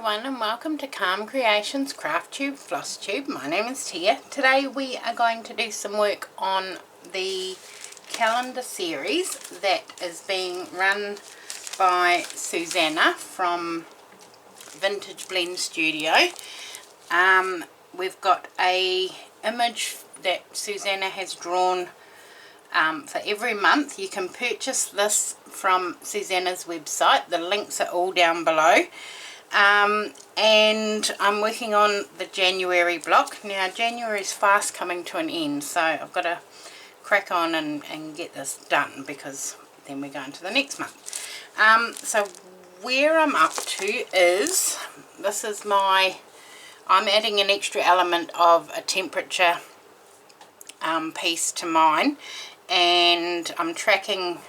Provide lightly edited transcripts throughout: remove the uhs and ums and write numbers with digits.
everyone, and welcome to Calm Creations Flosstube. My name is Tia. Today we are going to do some work on the calendar series that is being run by Susanna from Vintage Blend Studio. We've got a image that Susanna has drawn for every month. You can purchase this from Susanna's website. The links are all down below. And I'm working on the January block. Now January is fast coming to an end, so I've got to crack on and get this done, because then we're going to the next month. So where I'm up to is, this is I'm adding an extra element of a temperature piece to mine, and I'm tracking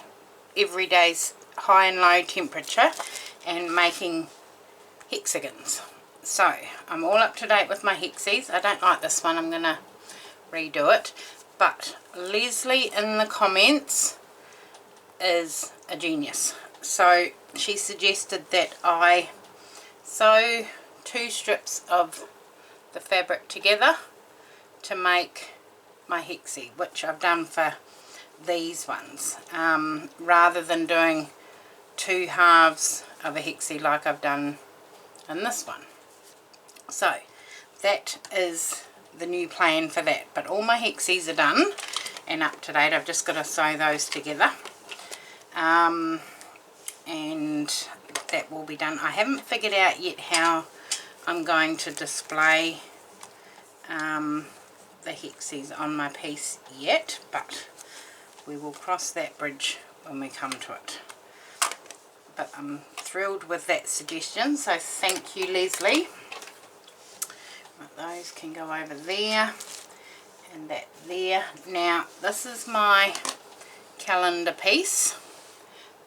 every day's high and low temperature and making hexagons. So I'm all up to date with my hexies. I don't like this one, I'm going to redo it, but Leslie in the comments is a genius. So she suggested that I sew 2 strips of the fabric together to make my hexie, which I've done for these ones, rather than doing 2 halves of a hexie like I've done in this one. So that is the new plan for that, but all my hexies are done and up to date. I've just got to sew those together, and that will be done. I haven't figured out yet how I'm going to display the hexies on my piece yet, but we will cross that bridge when we come to it. But I'm thrilled with that suggestion, so thank you, Leslie. Right, those can go over there and that there. Now this is my calendar piece.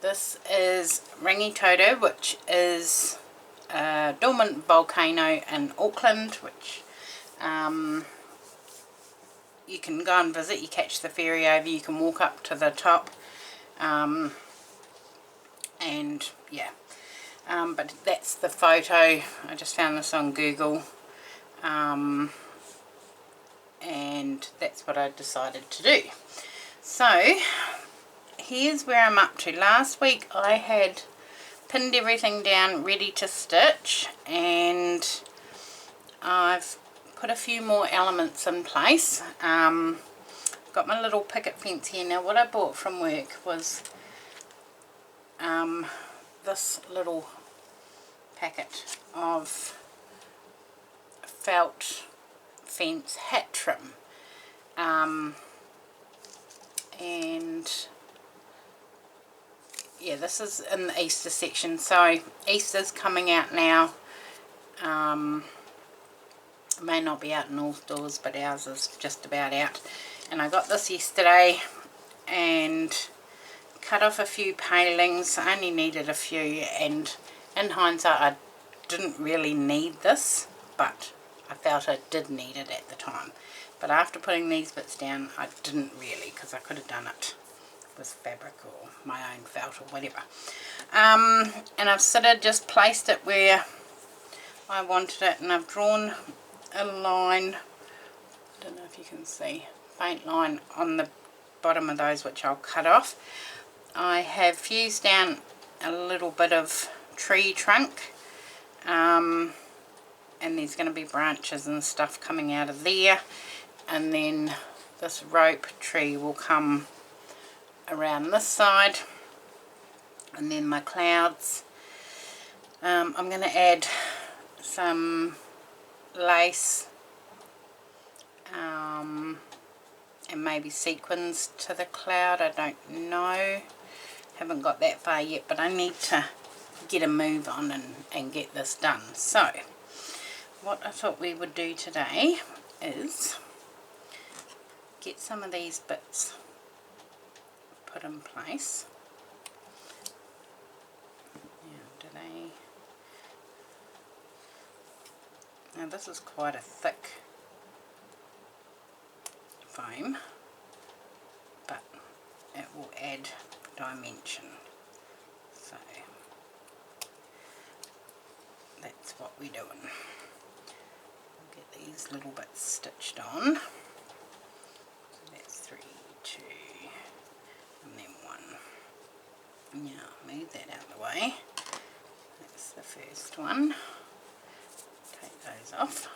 This is Rangitoto, which is a dormant volcano in Auckland, which you can go and visit. You catch the ferry over, you can walk up to the top, and yeah, but that's the photo. I just found this on Google, and that's what I decided to do. So here's where I'm up to. Last week I had pinned everything down ready to stitch, and I've put a few more elements in place. Got my little picket fence here. Now what I bought from work was this little packet of felt fence hat trim, and yeah, this is in the Easter section. So Easter's coming out now. It may not be out in all stores, but ours is just about out. And I got this yesterday and cut off a few palings. I only needed a few, and in hindsight I didn't really need this, but I felt I did need it at the time. But after putting these bits down, I didn't really, because I could have done it with fabric or my own felt or whatever. And I've sort of just placed it where I wanted it, and I've drawn a line, I don't know if you can see, faint line on the bottom of those, which I'll cut off. I have fused down a little bit of tree trunk, and there's going to be branches and stuff coming out of there, and then this rope tree will come around this side, and then my clouds. I'm going to add some lace and maybe sequins to the cloud. I don't know, haven't got that far yet, but I need to get a move on and get this done. So what I thought we would do today is get some of these bits put in place. Now this is quite a thick foam, but it will add dimension. So that's what we're doing. We'll get these little bits stitched on. So that's 3, 2, and then 1. Now move that out of the way. That's the first one. Take those off.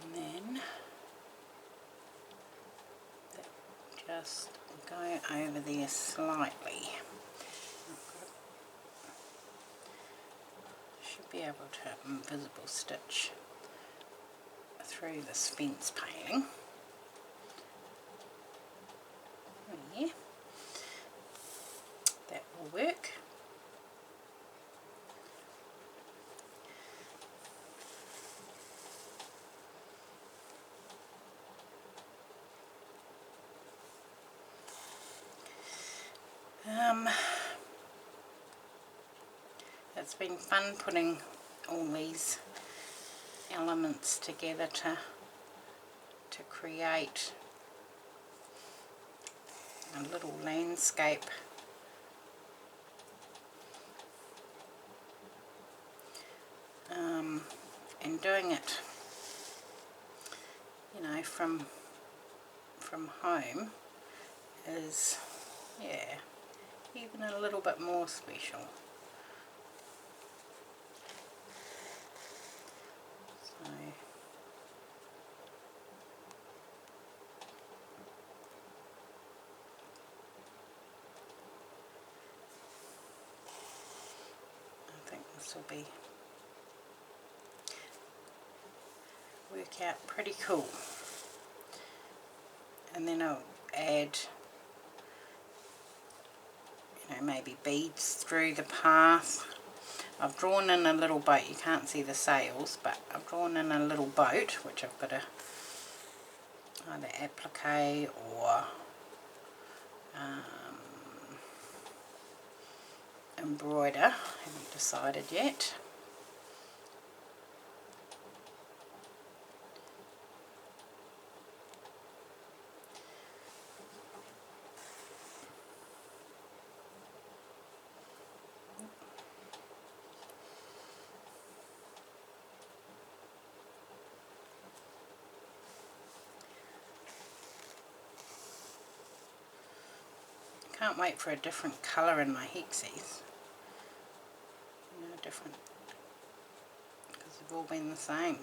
And then just go over there slightly. Should be able to invisible stitch through this fence paling. Yeah, that will work. It's been fun putting all these elements together to create a little landscape. And doing it, you know, from home is, yeah, even a little bit more special. So I think this will work out pretty cool. And then I'll add, you know, maybe beads through the path. I've drawn in a little boat. You can't see the sails, but I've drawn in a little boat which I've got to either applique or embroider. I haven't decided yet. Can't wait for a different colour in my hexies. You know, different, because they've all been the same.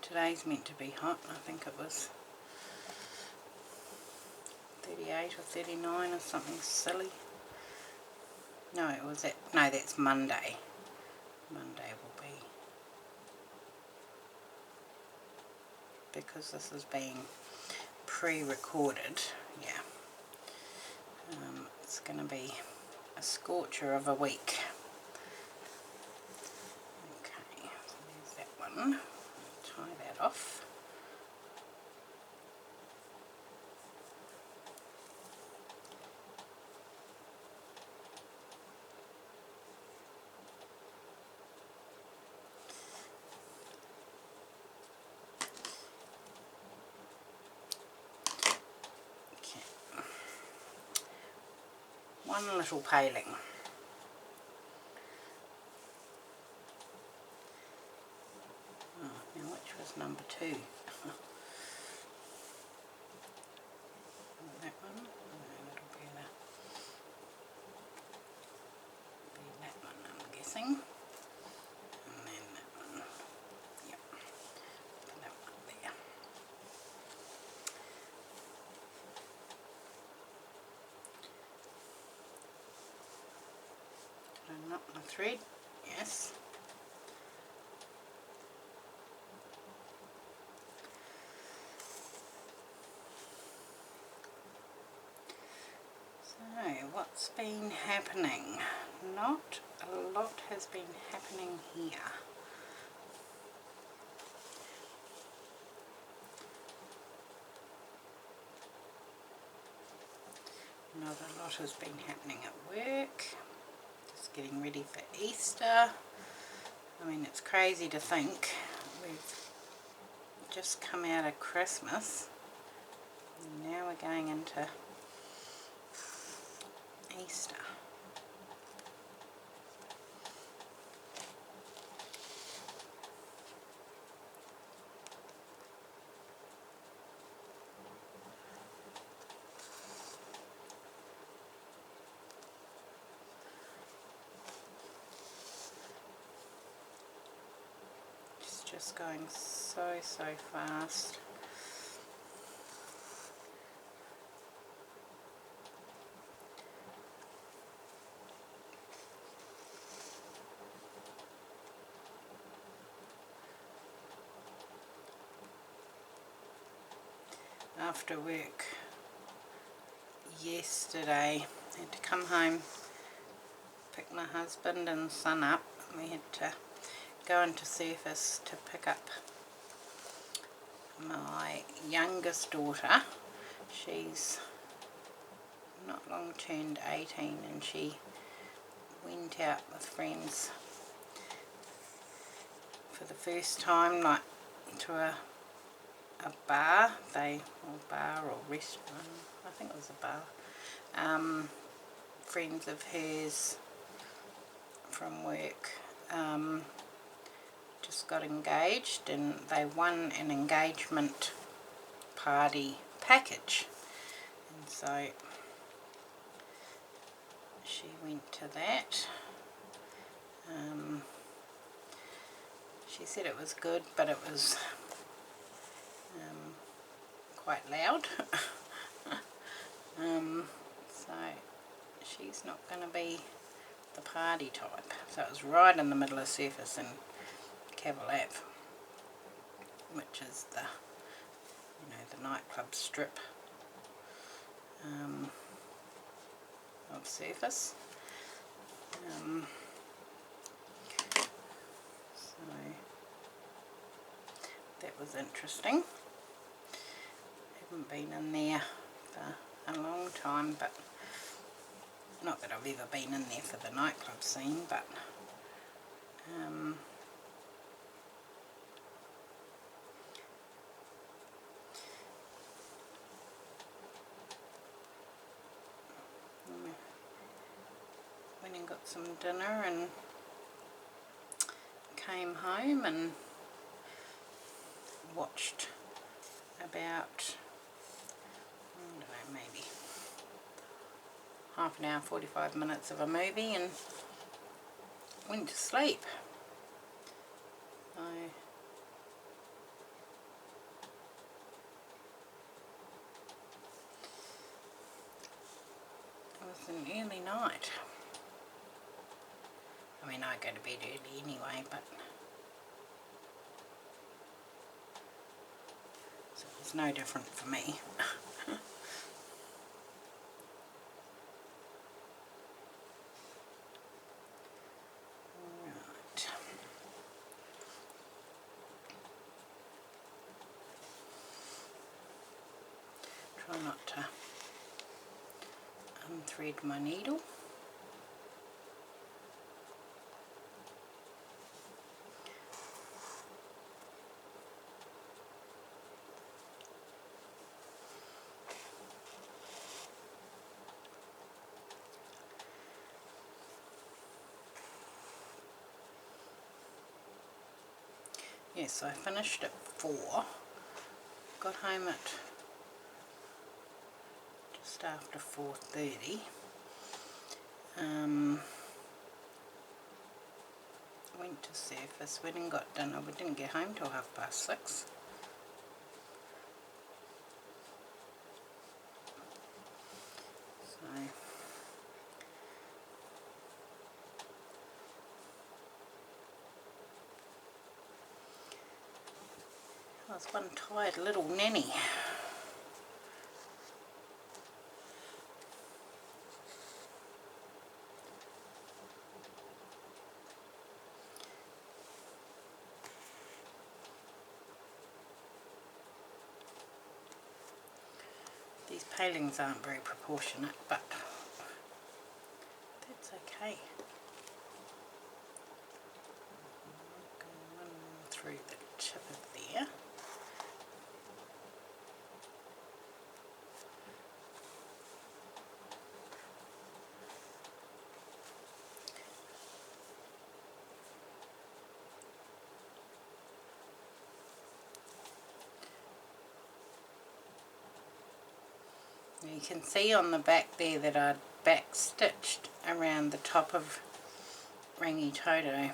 Today's meant to be hot. I think it was 38 or 39 or something silly. No, it was no, that's Monday. Monday will be, because this is being pre-recorded, yeah. It's going to be a scorcher of a week. Okay, so there's that one. Tie that off. One little paling. Oh, now which was number 2? That one? No, that'll be that one, I'm guessing. And then that one. Yep. Put that one there. Did I knot my thread? Yes. So, what's been happening? Not a lot has been happening here. Not a lot has been happening at work. Just getting ready for Easter. I mean, it's crazy to think we've just come out of Christmas, and now we're going into Easter. It's just going so fast. After work yesterday, I had to come home, pick my husband and son up, and we had to go into Surface to pick up my youngest daughter. She's not long turned 18, and she went out with friends for the first time, like to a bar, bar or restaurant, I think it was a bar. Friends of hers from work just got engaged, and they won an engagement party package, and so she went to that. She said it was good, but it was quite loud. So she's not going to be the party type. So it was right in the middle of Surface and Cavalap, which is the, you know, the nightclub strip of Surface. So that was interesting. Haven't been in there for a long time, but not that I've ever been in there for the nightclub scene, but went and got some dinner and came home and watched about, I don't know, maybe half an hour, 45 minutes of a movie, and went to sleep. So it was an early night. I mean, I go to bed early anyway, but so it was no different for me. Right. Try not to unthread my needle. Yes, I finished at 4, got home at just after 4:30. Went to Surface, went and got dinner. We didn't get home till 6:30. So I was one tired little nanny. These palings aren't very proportionate, but that's okay. Go one through the tip of there. You can see on the back there that I'd back stitched around the top of Rangi Toto,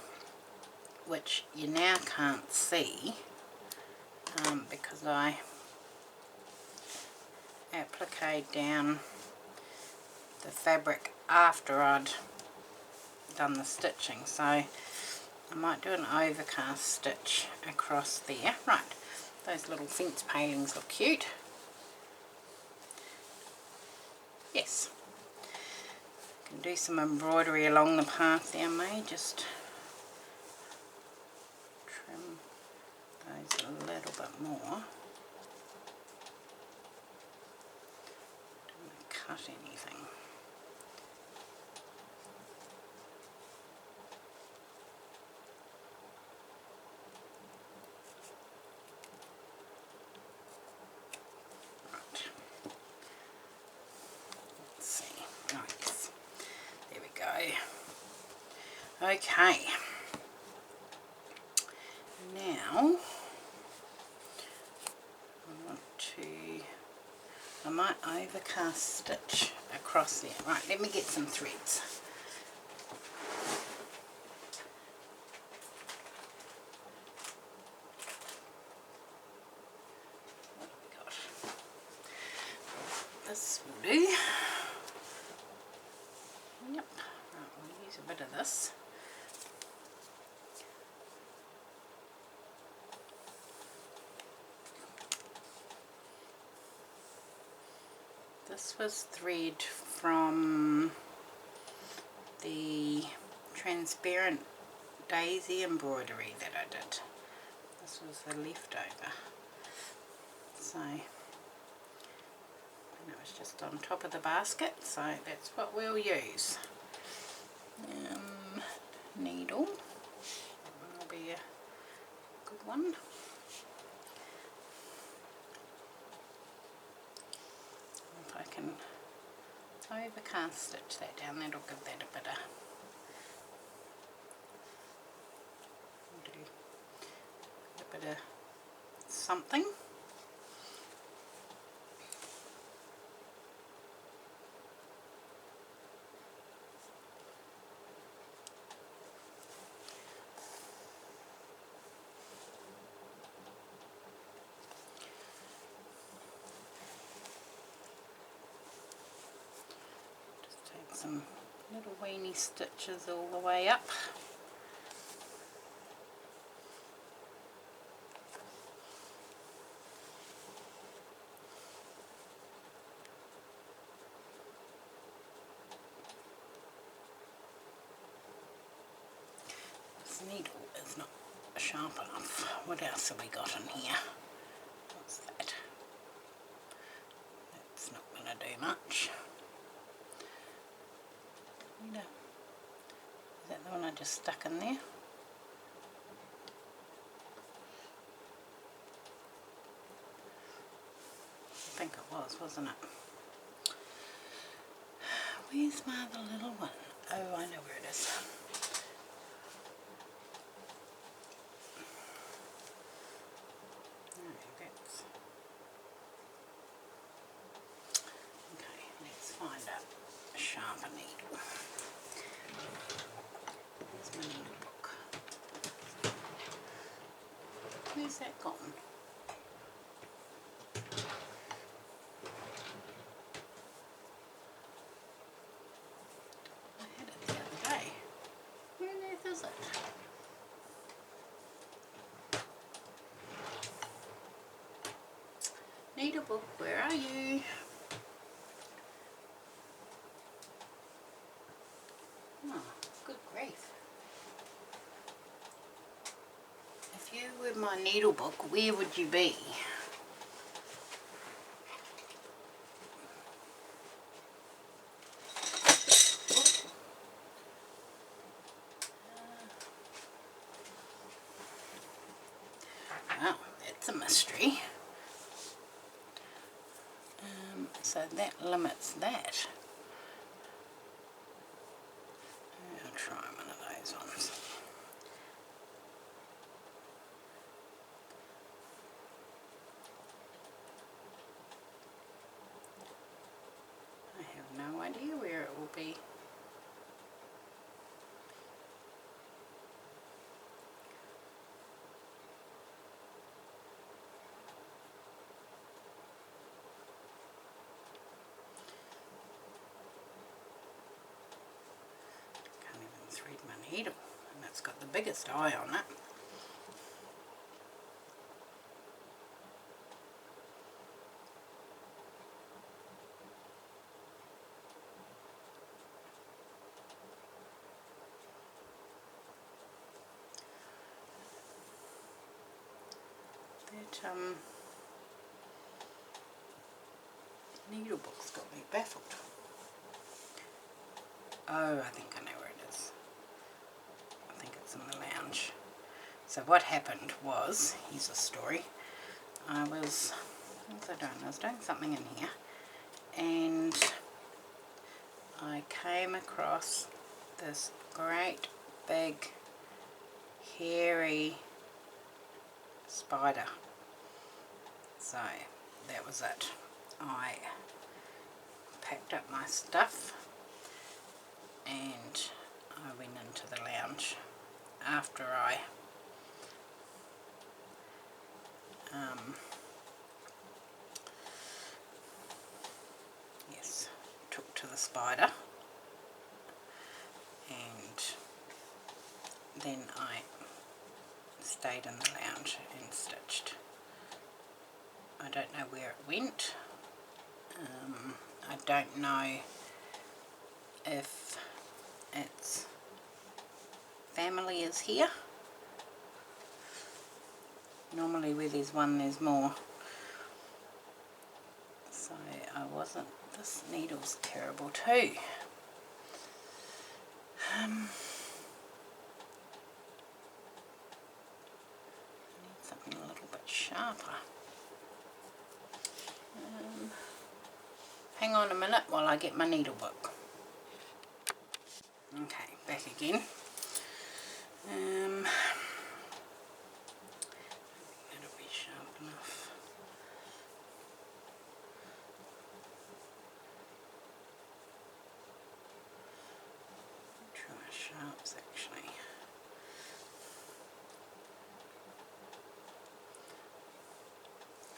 which you now can't see because I appliqued down the fabric after I'd done the stitching, so I might do an overcast stitch across there. Right, those little fence palings look cute. Yes, can do some embroidery along the path there. I may just trim those a little bit more. Don't want to cut anything. Okay, now I might overcast stitch across there. Right, let me get some threads. What have we got? This will do. Yep, right, we'll use a bit of this. This was thread from the transparent daisy embroidery that I did. This was the leftover. So, and it was just on top of the basket, so that's what we'll use. Needle, that will be a good one. If I can overcast stitch that down, that'll give that a bit of, do a bit of something. Some little weeny stitches all the way up. This needle is not sharp enough. What else have we got in here? What's that? That's not going to do much. Is that the one I just stuck in there? I think it was, wasn't it? Where's my other little one? Oh, I know where it is. Okay, let's find a sharper needle. Where's my needle book? Where's that gone? I had it the other day. Where on earth is it? Needle book, where are you? Oh, good grief. If you were my needle book, where would you be? Well, that's a mystery. So that limits that. I'll try one of those ones. idea where it will be. Can't even thread my needle, and it's got the biggest eye on it. That needle book's got me baffled. Oh, I think I know where it is. I think it's in the lounge. So what happened was, here's a story. What was I doing? I was doing something in here, and I came across this great big hairy spider. So that was it. I packed up my stuff and I went into the lounge after I took to the spider, and then I stayed in the lounge and stitched. I don't know where it went. I don't know if its family is here. Normally where there's one there's more. So I wasn't, this needle's terrible too. Need something a little bit sharper. Hang on a minute while I get my needle book. Okay, back again. That'll be sharp enough. Try sharps actually.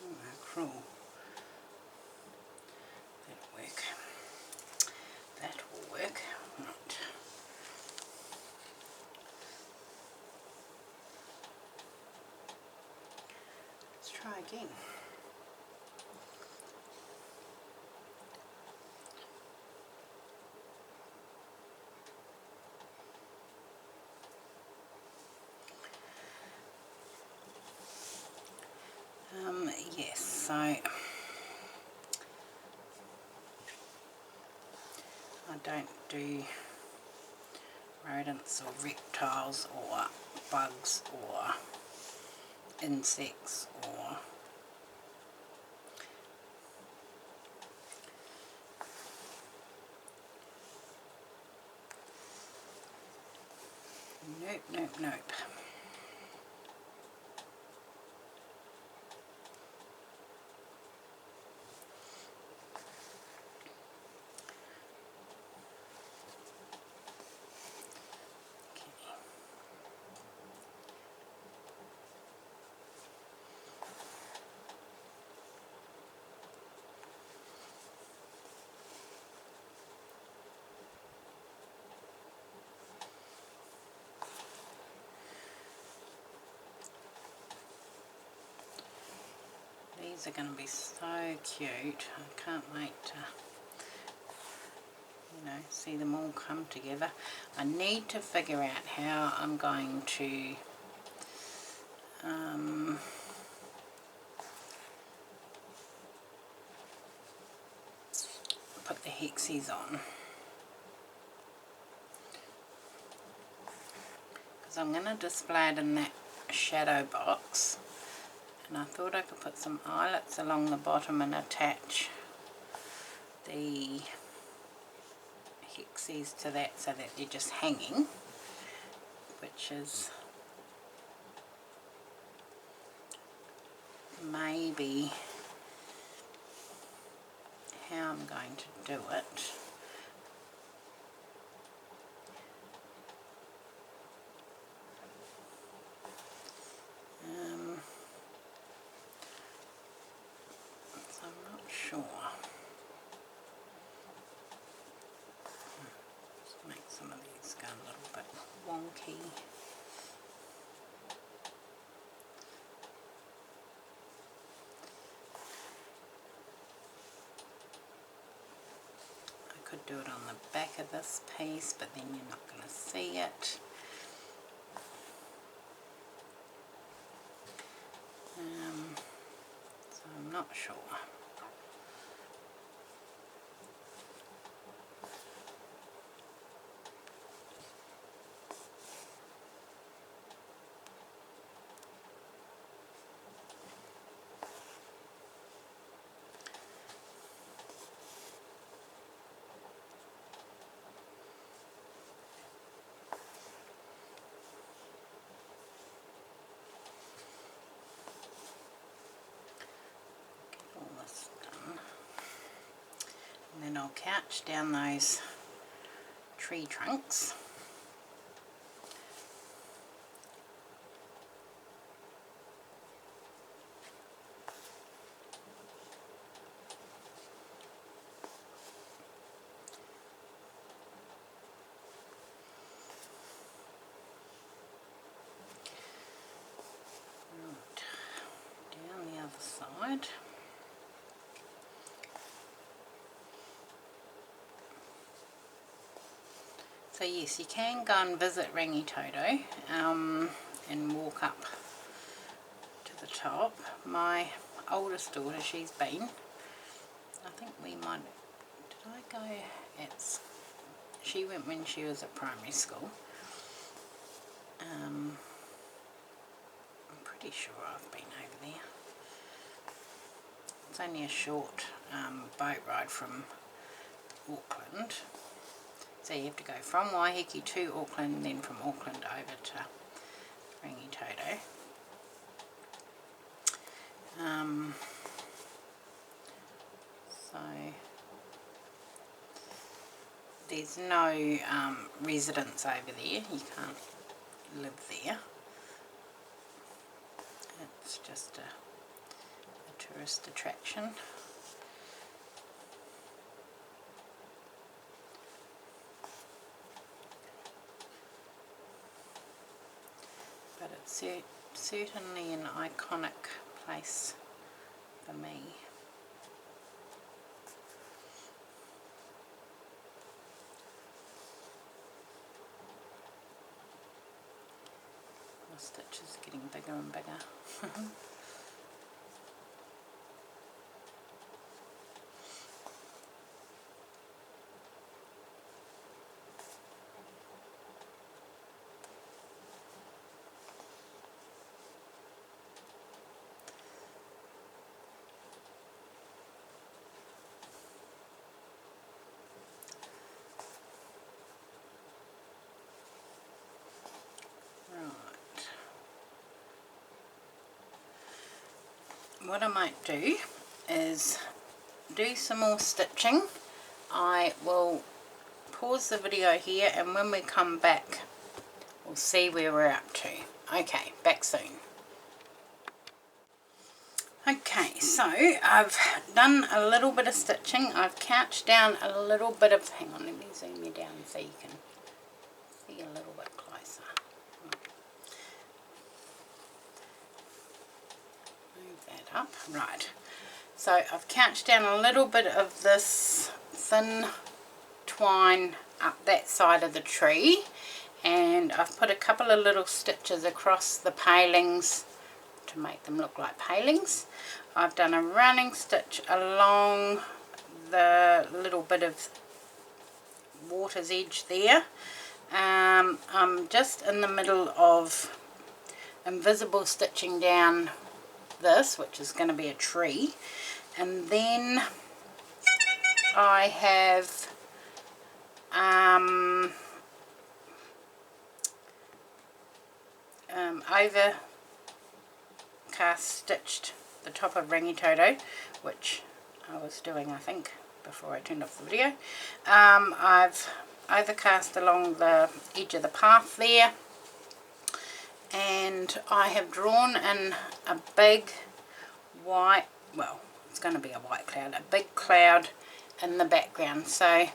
Oh, how cruel. That'll work. That will work. Right. Let's try again. Yes, so I don't do rodents or reptiles or bugs or insects or nope. These are going to be so cute. I can't wait to, see them all come together. I need to figure out how I'm going to put the hexies on, because I'm going to display it in that shadow box. And I thought I could put some eyelets along the bottom and attach the hexies to that so that they're just hanging, which is maybe how I'm going to do it. do it on the back of this piece, but then you're not going to see it. So I'm not sure. And then I'll couch down those tree trunks. Down the other side. So yes, you can go and visit Rangitoto and walk up to the top. My oldest daughter, she's been. I think we might, did I go at, she went when she was at primary school. I'm pretty sure I've been over there. It's only a short boat ride from Auckland. So you have to go from Waiheke to Auckland, then from Auckland over to Rangitoto. So there's no residence over there, you can't live there. It's just a tourist attraction. But it's certainly an iconic place for me. The stitches are getting bigger and bigger. What I might do is do some more stitching. I will pause the video here, and when we come back we'll see where we're up to. Okay, back soon. Okay, so I've done a little bit of stitching. I've couched down a little bit of, hang on, let me zoom you down so you can see a little bit closer. Up. Right, so I've couched down a little bit of this thin twine up that side of the tree, and I've put a couple of little stitches across the palings to make them look like palings. I've done a running stitch along the little bit of water's edge there. I'm just in the middle of invisible stitching down this, which is going to be a tree, and then I have overcast stitched the top of Rangitoto, which I was doing, I think, before I turned off the video. I've overcast along the edge of the path there, and I have drawn in a big white, well, it's going to be a white cloud, a big cloud in the background. So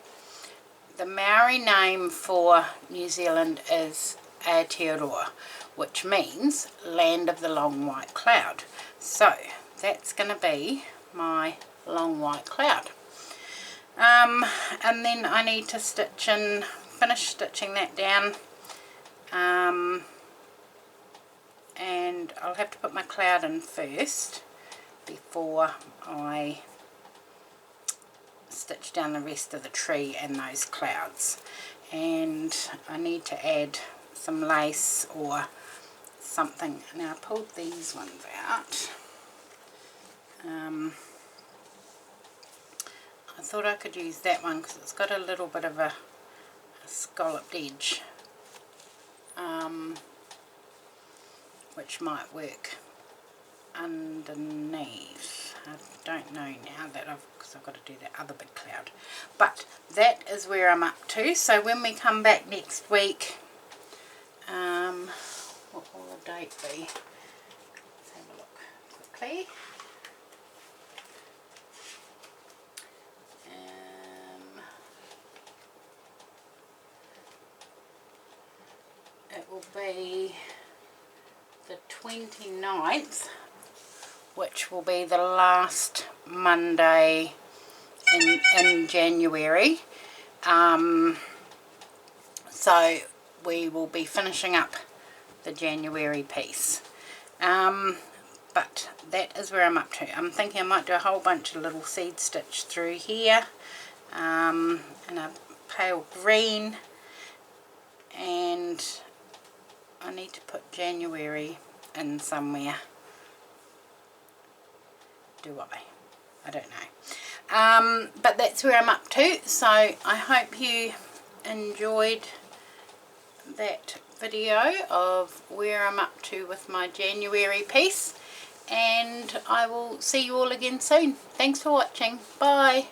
the Maori name for New Zealand is Aotearoa, which means land of the long white cloud. So that's going to be my long white cloud. And then I need to finish stitching that down, and I'll have to put my cloud in first before I stitch down the rest of the tree and those clouds. And I need to add some lace or something. Now I pulled these ones out. I thought I could use that one because it's got a little bit of a scalloped edge, which might work underneath. I don't know now because I've got to do that other big cloud. But that is where I'm up to. So when we come back next week, what will the date be? Let's have a look quickly. It will be the 29th, which will be the last Monday in January. So we will be finishing up the January piece. But that is where I'm up to. I'm thinking I might do a whole bunch of little seed stitch through here, and a pale green, and I need to put January in somewhere. Do I don't know. But that's where I'm up to. So I hope you enjoyed that video of where I'm up to with my January piece, and I will see you all again soon. Thanks for watching. Bye.